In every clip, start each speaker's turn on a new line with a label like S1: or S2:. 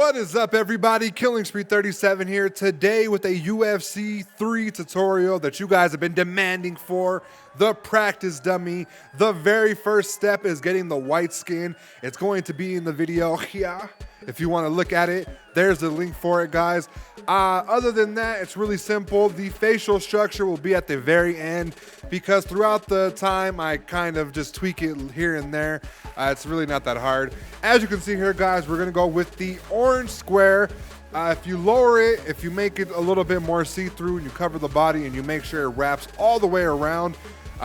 S1: What is up, everybody? Killing Spree 37 here today with a UFC 3 tutorial that you guys have been demanding for. The practice dummy. The very first step is getting the white skin. It's going to be in the video here. If you want to look at it, there's the link for it, guys. Other than that, it's really simple. The facial structure will be at the very end because throughout the time, I kind of just tweak it here and there. It's really not that hard. As you can see here, guys, we're going to go with the orange square. If you lower it, if you make it a little bit more see-through and you cover the body and you make sure it wraps all the way around,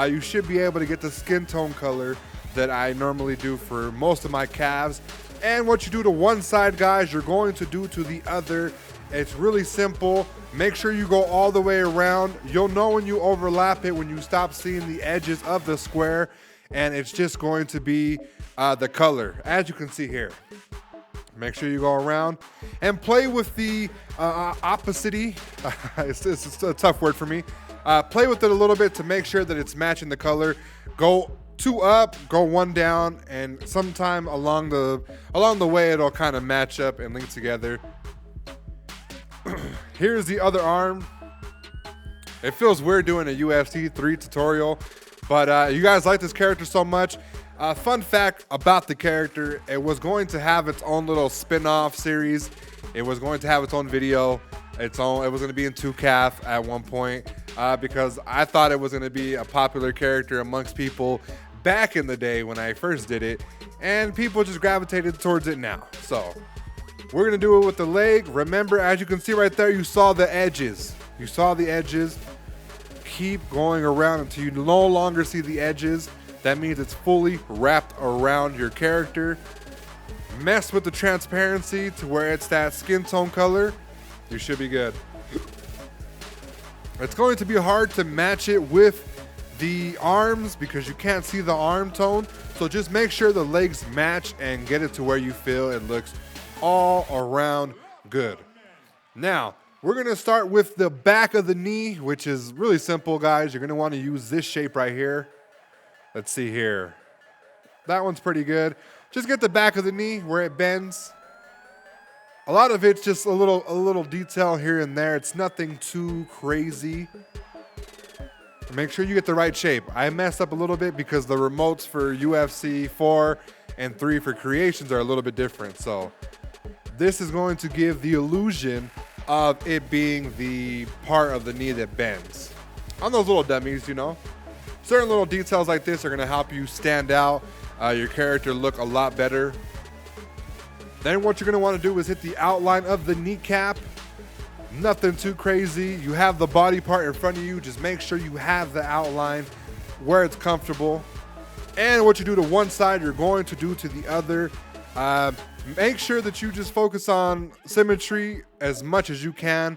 S1: you should be able to get the skin tone color that I normally do for most of my calves. And what you do to one side, guys, you're going to do to the other. It's really simple. Make sure you go all the way around. You'll know when you overlap it, when you stop seeing the edges of the square, and it's just going to be the color, as you can see here. Make sure you go around and play with the opacity. It's a tough word for me. Play with it a little bit to make sure that it's matching the color. Go 2 up, go 1 down, and sometime along the way it'll kind of match up and link together. Here's the other arm. It feels weird doing a UFC 3 tutorial, but you guys like this character so much. Fun fact about the character, it was going to have its own little spin-off series. It was going to have its own video. It was going to be in 2CAF at one point because I thought it was going to be a popular character amongst people back in the day when I first did it, and people just gravitated towards it now. So we're going to do it with the leg. Remember, as you can see right there, you saw the edges. You saw the edges. Keep going around until you no longer see the edges. That means it's fully wrapped around your character. Mess with the transparency to where it's that skin tone color. You should be good. It's going to be hard to match it with the arms because you can't see the arm tone. So just make sure the legs match and get it to where you feel it looks all around good. Now, we're going to start with the back of the knee, which is really simple, guys. You're going to want to use this shape right here. Let's see here. That one's pretty good. Just get the back of the knee where it bends. A lot of it's just a little detail here and there. It's nothing too crazy. Make sure you get the right shape. I messed up a little bit because the remotes for UFC 4 and 3 for creations are a little bit different. So this is going to give the illusion of it being the part of the knee that bends. On those little dummies, you know. Certain little details like this are going to help you stand out, your character look a lot better. Then what you're going to want to do is hit the outline of the kneecap. Nothing too crazy. You have the body part in front of you. Just make sure you have the outline where it's comfortable. And what you do to one side, you're going to do to the other. Make sure that you just focus on symmetry as much as you can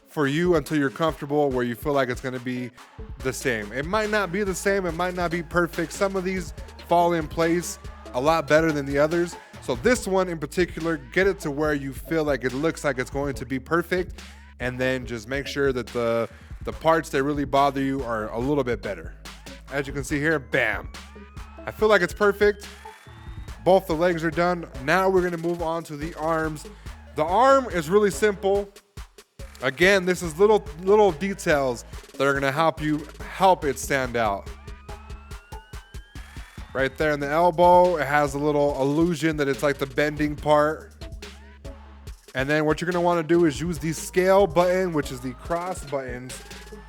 S1: for you until you're comfortable where you feel like it's going to be the same. It might not be the same. It might not be perfect. Some of these fall in place a lot better than the others. So this one in particular, get it to where you feel like it looks like it's going to be perfect. And then just make sure that the parts that really bother you are a little bit better. As you can see here, bam. I feel like it's perfect. Both the legs are done. Now we're gonna move on to the arms. The arm is really simple. Again, this is little details that are gonna help it stand out. Right there in the elbow, it has a little illusion that it's like the bending part. And then what you're gonna wanna do is use the scale button, which is the cross buttons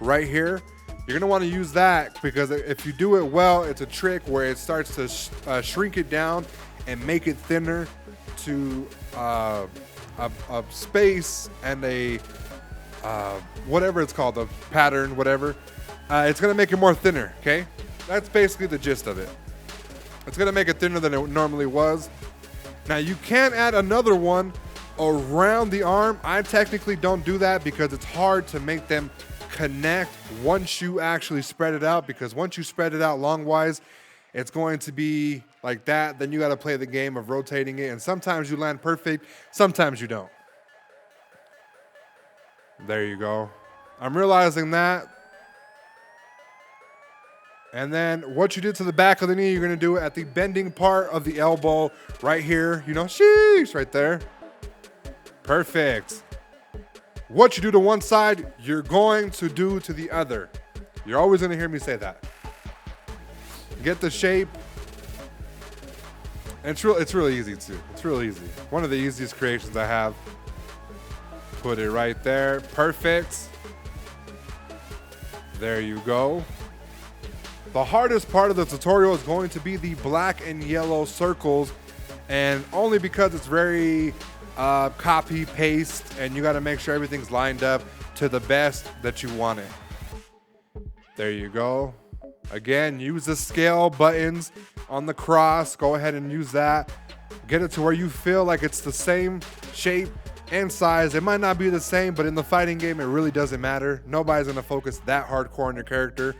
S1: right here. You're gonna wanna use that because if you do it well, it's a trick where it starts to shrink it down and make it thinner to a space and a, whatever it's called, a pattern, whatever. It's gonna make it more thinner, okay? That's basically the gist of it. It's gonna make it thinner than it normally was. Now you can add another one around the arm. I technically don't do that because it's hard to make them connect once you actually spread it out, because once you spread it out long-wise, it's going to be like that. Then you got to play the game of rotating it, and sometimes you land perfect, sometimes you don't. There you go. I'm realizing that. And then what you did to the back of the knee, you're going to do it at the bending part of the elbow right here. You know, sheesh, right there. Perfect. What you do to one side, you're going to do to the other. You're always going to hear me say that. Get the shape. And it's really easy too. It's really easy. One of the easiest creations I have. Put it right there. Perfect. There you go. The hardest part of the tutorial is going to be the black and yellow circles, and only because it's very copy paste, and you got to make sure everything's lined up to the best that you want it. There you go. Again, use the scale buttons on the cross. Go ahead and use that. Get it to where you feel like it's the same shape and size. It might not be the same, but in the fighting game, it really doesn't matter. Nobody's gonna focus that hardcore on your character.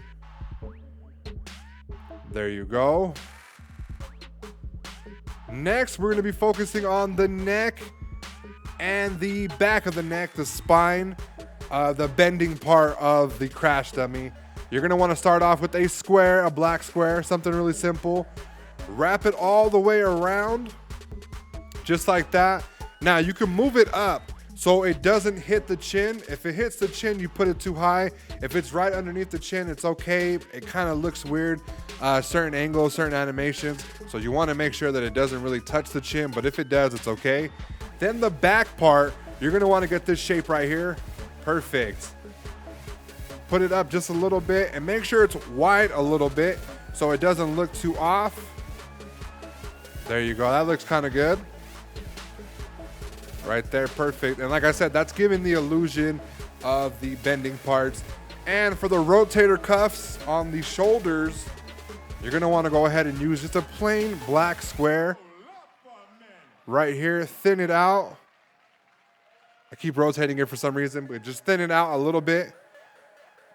S1: There you go. Next, we're gonna be focusing on the neck and the back of the neck, the spine, the bending part of the crash dummy. You're gonna wanna start off with a square, a black square, something really simple. Wrap it all the way around, just like that. Now you can move it up so it doesn't hit the chin. If it hits the chin, you put it too high. If it's right underneath the chin, it's okay. It kind of looks weird, certain angles, certain animations. So you wanna make sure that it doesn't really touch the chin, but if it does, it's okay. Then the back part, you're gonna wanna get this shape right here. Perfect. Put it up just a little bit and make sure it's wide a little bit so it doesn't look too off. There you go, that looks kind of good. Right there, perfect. And like I said, that's giving the illusion of the bending parts. And for the rotator cuffs on the shoulders, you're gonna wanna go ahead and use just a plain black square. Right here, thin it out. I keep rotating it for some reason, but just thin it out a little bit.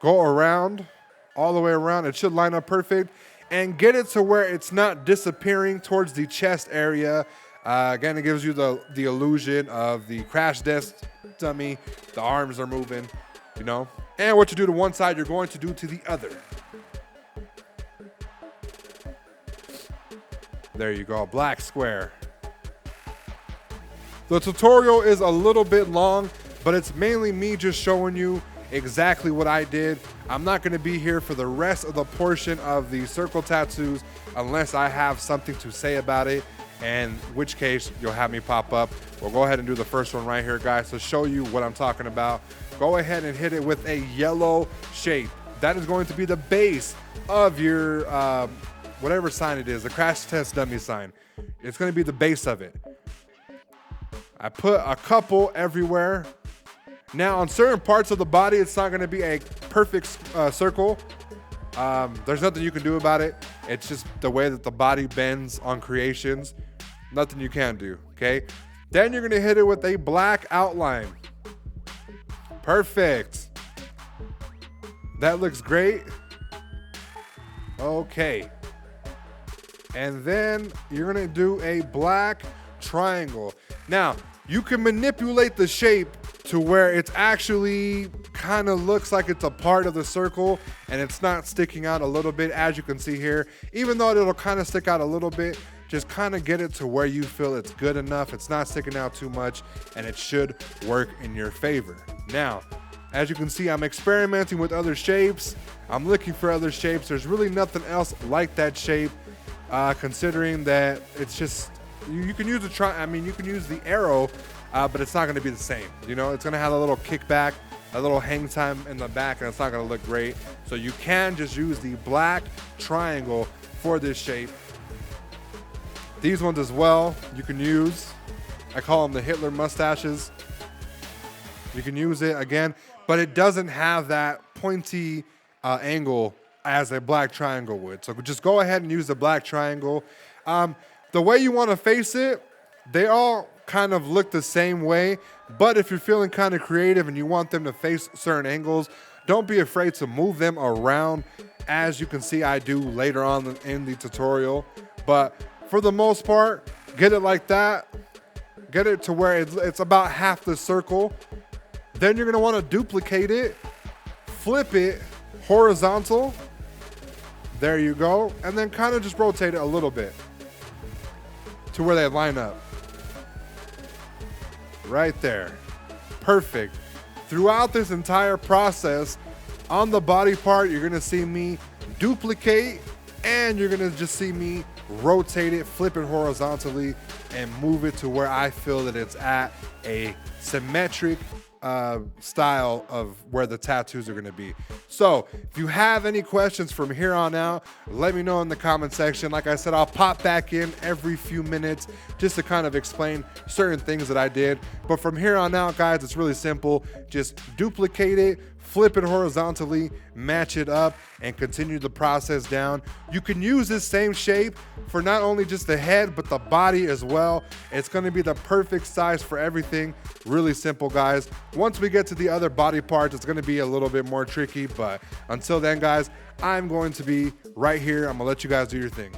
S1: Go around, all the way around. It should line up perfect. And get it to where it's not disappearing towards the chest area. Again, it gives you the illusion of the crash desk dummy. The arms are moving, you know. And what you do to one side, you're going to do to the other. There you go, black square. The tutorial is a little bit long, but it's mainly me just showing you exactly what I did. I'm not going to be here for the rest of the portion of the circle tattoos unless I have something to say about it, in which case you'll have me pop up. We'll go ahead and do the first one right here, guys, to show you what I'm talking about. Go ahead and hit it with a yellow shape. That is going to be the base of your whatever sign it is, the crash test dummy sign. It's going to be the base of it. I put a couple everywhere. Now, on certain parts of the body, it's not going to be a perfect circle. There's nothing you can do about it. It's just the way that the body bends on creations. Nothing you can do, okay? Then you're going to hit it with a black outline. Perfect. That looks great. Okay. And then you're going to do a black triangle. Now, you can manipulate the shape to where it's actually kind of looks like it's a part of the circle and it's not sticking out a little bit, as you can see here. Even though it'll kind of stick out a little bit, just kind of get it to where you feel it's good enough. It's not sticking out too much and it should work in your favor. Now, as you can see, I'm experimenting with other shapes. I'm looking for other shapes. There's really nothing else like that shape, considering that it's just, you can use you can use the arrow, but it's not going to be the same. You know, it's going to have a little kickback, a little hang time in the back, and it's not going to look great. So you can just use the black triangle for this shape. These ones as well, you can use. I call them the Hitler mustaches. You can use it again, but it doesn't have that pointy angle as a black triangle would. So just go ahead and use the black triangle. The way you want to face it, they all kind of look the same way, but if you're feeling kind of creative and you want them to face certain angles, don't be afraid to move them around, as you can see I do later on in the tutorial. But for the most part, get it like that. Get it to where it's about half the circle. Then you're going to want to duplicate it, flip it horizontal. There you go. And then kind of just rotate it a little bit to where they line up. right there. Perfect. Throughout this entire process, on the body part, you're gonna see me duplicate, and you're gonna just see me rotate it, flip it horizontally, and move it to where I feel that it's at a symmetric style of where the tattoos are gonna be. So if you have any questions from here on out, let me know in the comment section. Like I said, I'll pop back in every few minutes just to kind of explain certain things that I did. But from here on out, guys, it's really simple. Just duplicate it, flip it horizontally, match it up, and continue the process down. You can use this same shape for not only just the head, but the body as well. It's gonna be the perfect size for everything. Really simple, guys. Once we get to the other body parts, it's gonna be a little bit more tricky, but until then, guys, I'm going to be right here. I'm gonna let you guys do your thing.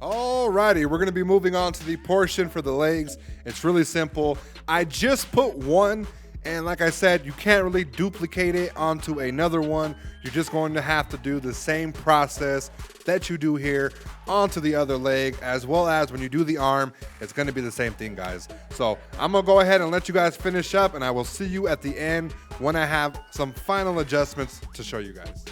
S1: Alrighty, we're going to be moving on to the portion for the legs. It's really simple. I just put one, and like I said, you can't really duplicate it onto another one. You're just going to have to do the same process that you do here onto the other leg, as well as when you do the arm, it's going to be the same thing, guys. So I'm going to go ahead and let you guys finish up, and I will see you at the end when I have some final adjustments to show you guys.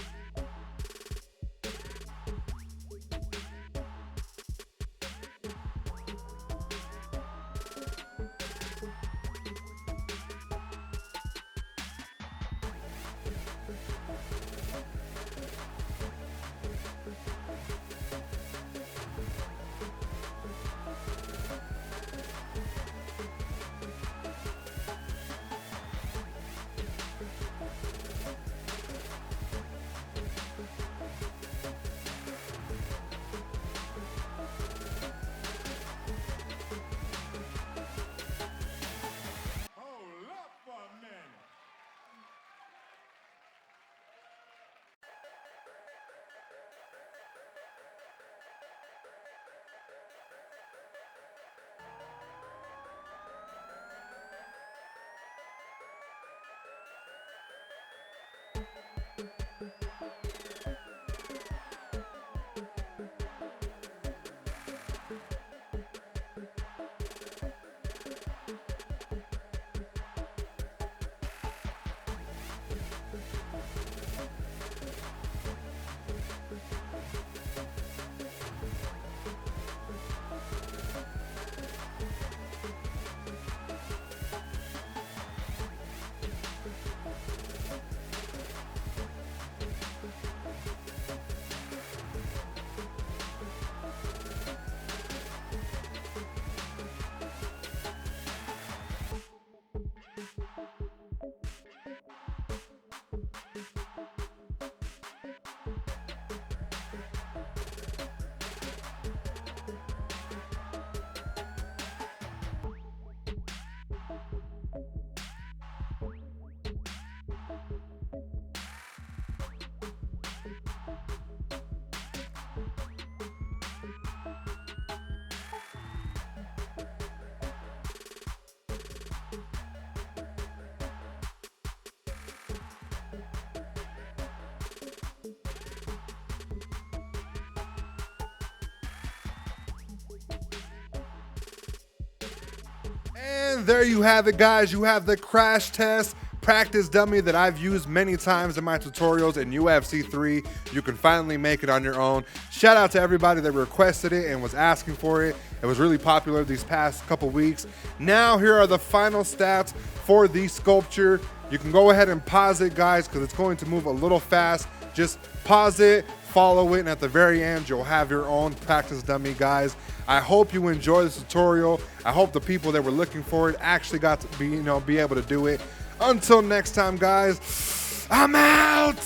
S1: And there you have it, guys. You have the crash test practice dummy that I've used many times in my tutorials in UFC 3. You can finally make it on your own. Shout out to everybody that requested it and was asking for it. It was really popular these past couple weeks. Now here are the final stats for the sculpture. You can go ahead and pause it, guys, because it's going to move a little fast. Just pause it, follow it, and at the very end you'll have your own practice dummy, guys. I hope you enjoy this tutorial. I hope the people that were looking for it actually got to be able to do it. Until next time, guys, I'm out.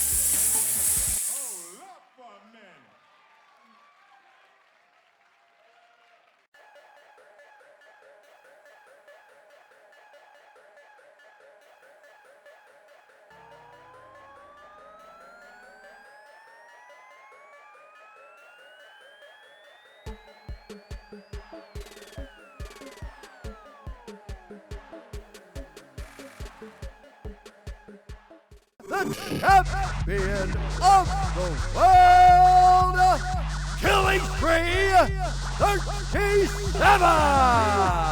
S2: The champion of the world, killing spree 37!